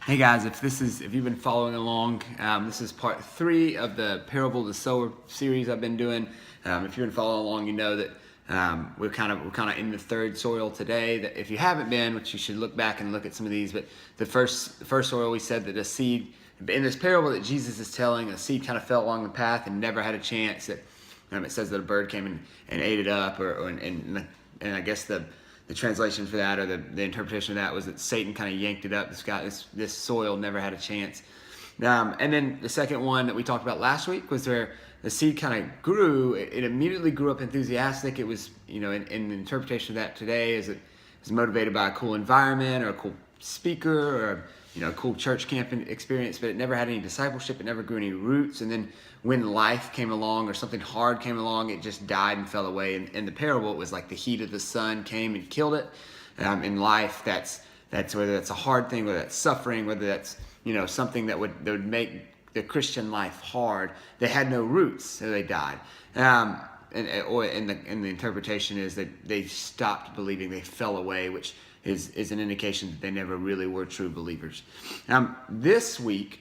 Hey guys, if you've been following along, this is part 3 of the Parable of the Sower series I've been doing. If you've been following along, you know that we're kind of in the third soil today. That if you haven't been, which you should look back and look at some of these, but the first soil, we said that a seed in this parable that Jesus is telling, a seed kind of fell along the path and never had a chance. That it says that a bird came and ate it up, and I guess the translation for that, or the interpretation of that, was that Satan kind of yanked it up. This soil never had a chance. And then the second one that we talked about last week was where the seed kind of grew. It immediately grew up enthusiastic. It was, in the interpretation of that today, is it was motivated by a cool environment or a cool speaker or a cool church camp experience, but it never had any discipleship. It never grew any roots. And then when life came along or something hard came along, it just died and fell away. In the parable, it was like the heat of the sun came and killed it. In life, that's whether that's a hard thing, whether that's suffering, whether that's something that would make the Christian life hard. They had no roots, so they died. Or in the interpretation is that they stopped believing, they fell away, which is an indication that they never really were true believers. This week,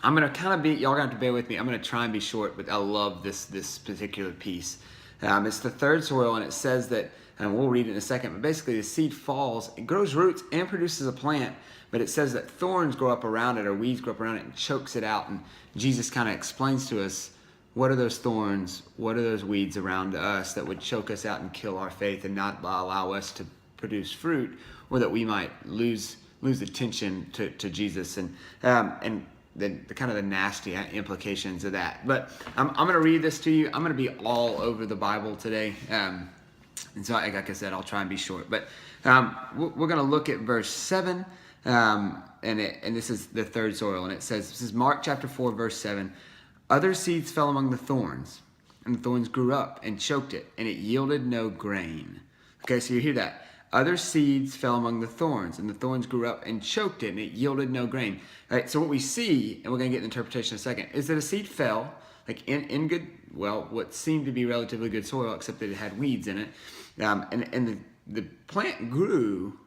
I'm going to kind of y'all going to have to bear with me. I'm going to try and be short, but I love this particular piece. It's the third soil, and it says that, and we'll read it in a second, but basically the seed falls, it grows roots and produces a plant, but it says that thorns grow up around it, or weeds grow up around it and chokes it out. And Jesus kind of explains to us, what are those thorns, what are those weeds around us that would choke us out and kill our faith and not allow us to produce fruit, or that we might lose attention to Jesus, and the kind of the nasty implications of that. But I'm going to read this to you. I'm going to be all over the Bible today, and so like I said, I'll try and be short. But we're going to look at verse 7, and this is the third soil, and it says, this is Mark chapter 4, verse 7. Other seeds fell among the thorns, and the thorns grew up and choked it, and it yielded no grain. Okay, so you hear that. Other seeds fell among the thorns, and the thorns grew up and choked it, and it yielded no grain. All right, so what we see, and we're going to get the interpretation in a second, is that a seed fell, like in good, well, what seemed to be relatively good soil, except that it had weeds in it. And the plant grew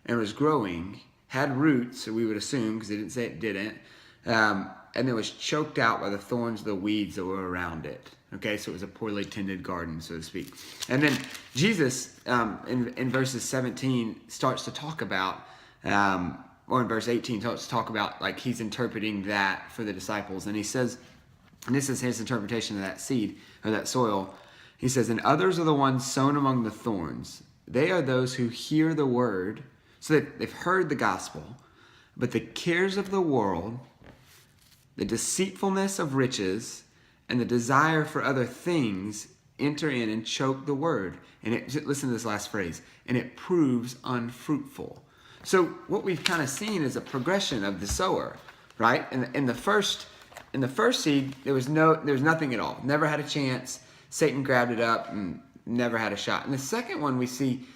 and was growing, had roots, so we would assume, because it didn't say it didn't, and it was choked out by the thorns, the weeds that were around it. Okay, so it was a poorly tended garden, so to speak. And then Jesus, in verses 17, starts to talk about, or in verse 18, starts to talk about, like, he's interpreting that for the disciples. And he says, and this is his interpretation of that seed, or that soil. He says, and others are the ones sown among the thorns. They are those who hear the word, so that they've heard the gospel, but the cares of the world, the deceitfulness of riches, and the desire for other things enter in and choke the word. And listen to this last phrase, and it proves unfruitful. So what we've kind of seen is a progression of the sower, right? In the first seed, there was nothing at all. Never had a chance. Satan grabbed it up and never had a shot. In the second one, we see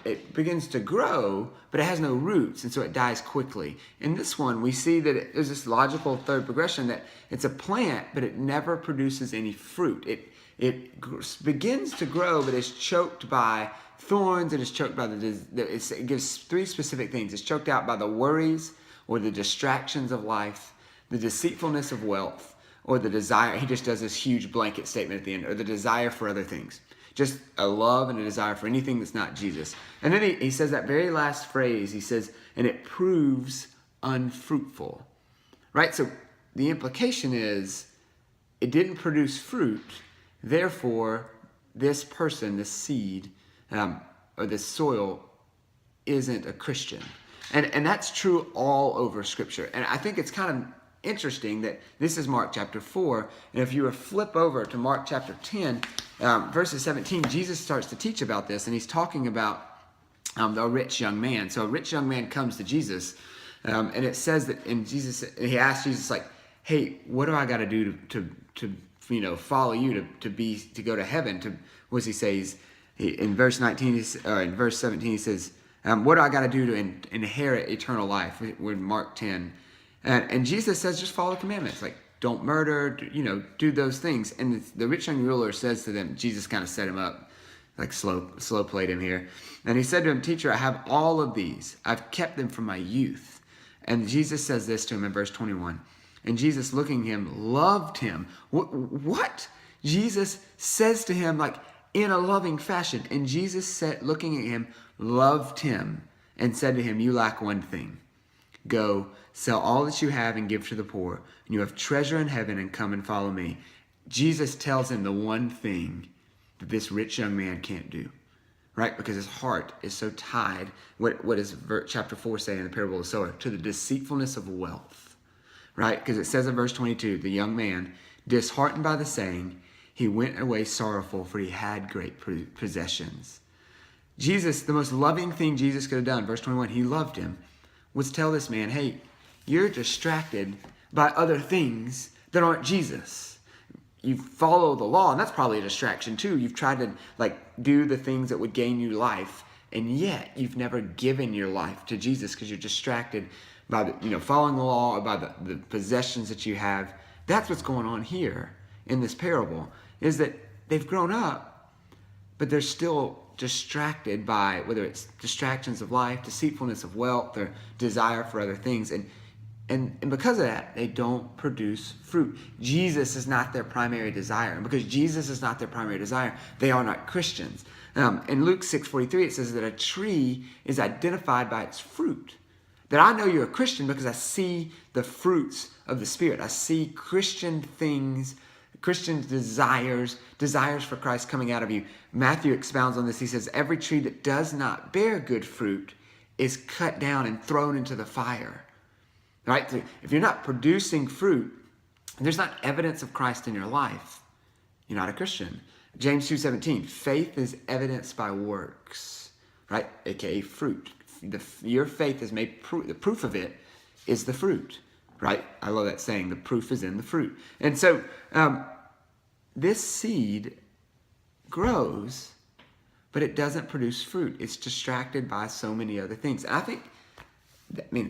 it begins to grow, but it has no roots, and so it dies quickly. In this one, we see that there's this logical third progression, that it's a plant, but it never produces any fruit. It begins to grow, but it's choked by thorns, and it's choked by it gives three specific things. It's choked out by the worries or the distractions of life, the deceitfulness of wealth, or the desire. He just does this huge blanket statement at the end, or the desire for other things. Just a love and a desire for anything that's not Jesus. And then he says that very last phrase, he says, and it proves unfruitful. Right? So the implication is it didn't produce fruit. Therefore, this person, this seed, or this soil isn't a Christian. And that's true all over Scripture. And I think it's kind of interesting that this is Mark chapter 4, and if you were flip over to Mark chapter 10, verses 17, Jesus starts to teach about this, and he's talking about the rich young man. So a rich young man comes to Jesus, and it says that he asks Jesus, like, hey, what do I got to do to follow you, to go to heaven? What does he say? In verse 19, in verse 17, he says, what do I got to do to inherit eternal life? We're in Mark 10. And Jesus says, just follow the commandments. Like, don't murder, do those things. And the rich young ruler says to them, Jesus kind of set him up, like slow played him here. And he said to him, teacher, I have all of these. I've kept them from my youth. And Jesus says this to him in verse 21. And Jesus, looking at him, loved him. What? Jesus says to him, like, in a loving fashion. And Jesus said, looking at him, loved him and said to him, you lack one thing. Go, sell all that you have and give to the poor, and you have treasure in heaven, and come and follow me. Jesus tells him the one thing that this rich young man can't do, right? Because his heart is so tied. What does chapter 4 say in the parable of the sower? To the deceitfulness of wealth, right? Because it says in verse 22, the young man, disheartened by the saying, he went away sorrowful, for he had great possessions. Jesus, the most loving thing Jesus could have done, verse 21, he loved him, was tell this man, hey, you're distracted by other things that aren't Jesus. You follow the law, and that's probably a distraction too. You've tried to do the things that would gain you life, and yet you've never given your life to Jesus because you're distracted by following the law or by the possessions that you have. That's what's going on here in this parable, is that they've grown up, but they're still distracted by whether it's distractions of life, deceitfulness of wealth, or desire for other things. And because of that, they don't produce fruit. Jesus is not their primary desire. And because Jesus is not their primary desire, they are not Christians. In Luke 6:43, it says that a tree is identified by its fruit. That I know you're a Christian because I see the fruits of the Spirit. I see Christian things, Christian desires for Christ coming out of you. Matthew expounds on this. He says, every tree that does not bear good fruit is cut down and thrown into the fire. Right? So if you're not producing fruit, and there's not evidence of Christ in your life, you're not a Christian. James 2:17, faith is evidenced by works, right? AKA fruit. Your faith is made proof. The proof of it is the fruit, right? I love that saying, the proof is in the fruit. And so this seed grows, but it doesn't produce fruit. It's distracted by so many other things. And I think,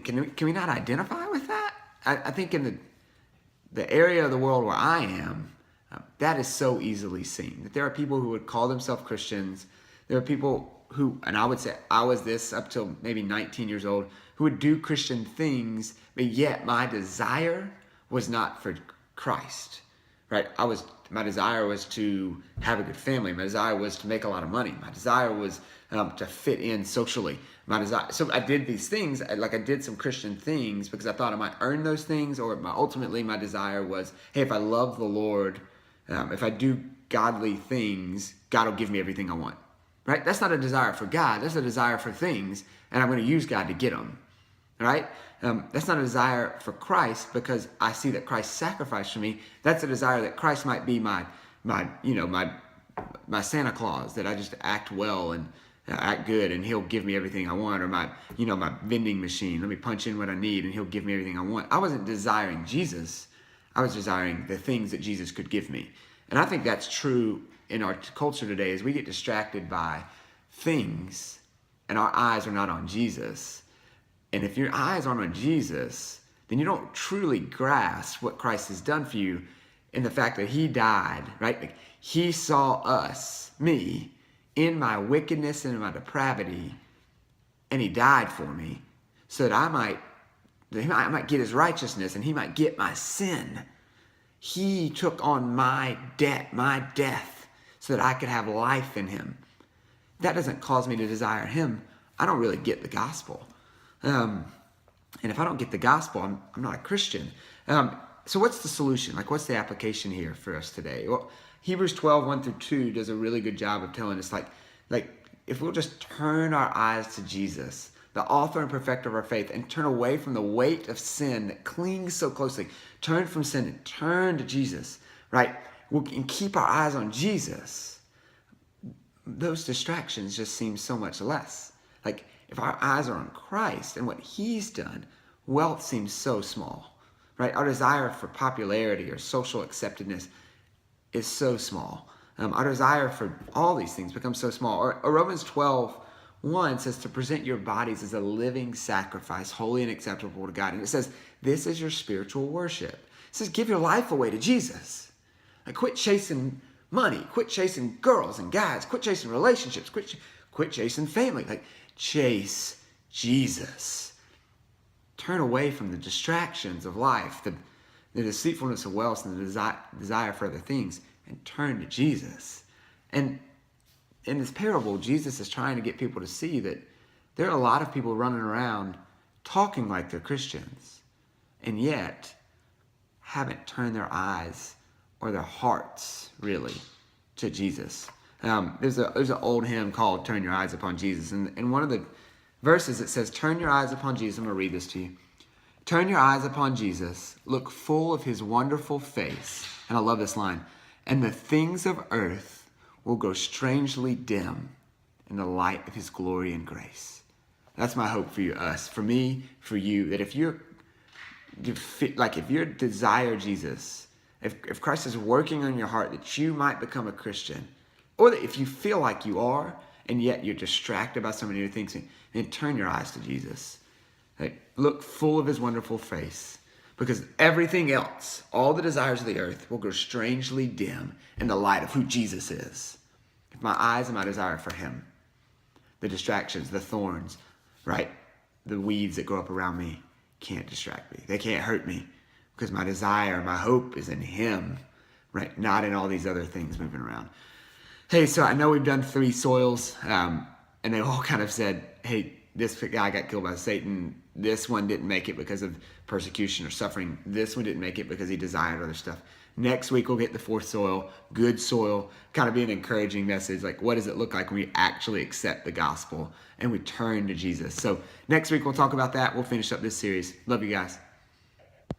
can we not identify with that? I think in the area of the world where I am, that is so easily seen. That there are people who would call themselves Christians. There are people who, and I would say I was this up till maybe 19 years old, who would do Christian things, but yet my desire was not for Christ, right? My desire was to have a good family. My desire was to make a lot of money. My desire was to fit in socially. So I did these things, I did some Christian things because I thought I might earn those things, or ultimately my desire was, hey, if I love the Lord, if I do godly things, God will give me everything I want, right? That's not a desire for God. That's a desire for things, and I'm going to use God to get them, right? That's not a desire for Christ because I see that Christ sacrificed for me. That's a desire that Christ might be my Santa Claus, that I just act well and act good and he'll give me everything I want, or my vending machine, let me punch in what I need and he'll give me everything I want. I wasn't desiring Jesus. I was desiring the things that Jesus could give me. And I think that's true in our culture today, as we get distracted by things and our eyes are not on Jesus. And if your eyes aren't on Jesus, then you don't truly grasp what Christ has done for you in the fact that he died, right? Like, he saw us, me, in my wickedness and in my depravity, and he died for me so that I might get his righteousness and he might get my sin. He took on my debt, my death, so that I could have life in him. That doesn't cause me to desire him. I don't really get the gospel. And if I don't get the gospel, I'm not a Christian. So what's the solution? What's the application here for us today? Well, Hebrews 12:1-2 does a really good job of telling us, if we'll just turn our eyes to Jesus, the author and perfecter of our faith, and turn away from the weight of sin that clings so closely. Turn from sin and turn to Jesus, right? We can keep our eyes on Jesus. Those distractions just seem so much less. If our eyes are on Christ and what he's done, wealth seems so small, right? Our desire for popularity or social acceptedness is so small. Our desire for all these things becomes so small. Or Romans 12:1 says to present your bodies as a living sacrifice, holy and acceptable to God. And it says, this is your spiritual worship. It says, give your life away to Jesus. Quit chasing money. Quit chasing girls and guys. Quit chasing relationships. Quit chasing family. Chase Jesus. turn away from the distractions of life, the deceitfulness of wealth and the desire for other things, and turn to Jesus. And in this parable, Jesus is trying to get people to see that there are a lot of people running around talking like they're Christians, and yet haven't turned their eyes or their hearts really to Jesus. There's an old hymn called "Turn Your Eyes Upon Jesus," and in one of the verses it says, "Turn your eyes upon Jesus." I'm going to read this to you. "Turn your eyes upon Jesus, look full of his wonderful face." And I love this line. "And the things of earth will grow strangely dim in the light of his glory and grace." That's my hope for you, us, for me, for you, that if you desire Jesus, if Christ is working on your heart that you might become a Christian, or that if you feel like you are, and yet you're distracted by so many other things, then turn your eyes to Jesus. Look full of his wonderful face, because everything else, all the desires of the earth, will grow strangely dim in the light of who Jesus is. If my eyes and my desire for him, the distractions, the thorns, right, the weeds that grow up around me can't distract me. They can't hurt me, because my desire, my hope is in him, right, not in all these other things moving around. Hey, so I know we've done 3 soils, and they all kind of said, hey, this guy got killed by Satan. This one didn't make it because of persecution or suffering. This one didn't make it because he desired other stuff. Next week, we'll get the 4th soil, good soil, kind of be an encouraging message. Like, what does it look like when we actually accept the gospel and we turn to Jesus? So next week, we'll talk about that. We'll finish up this series. Love you guys.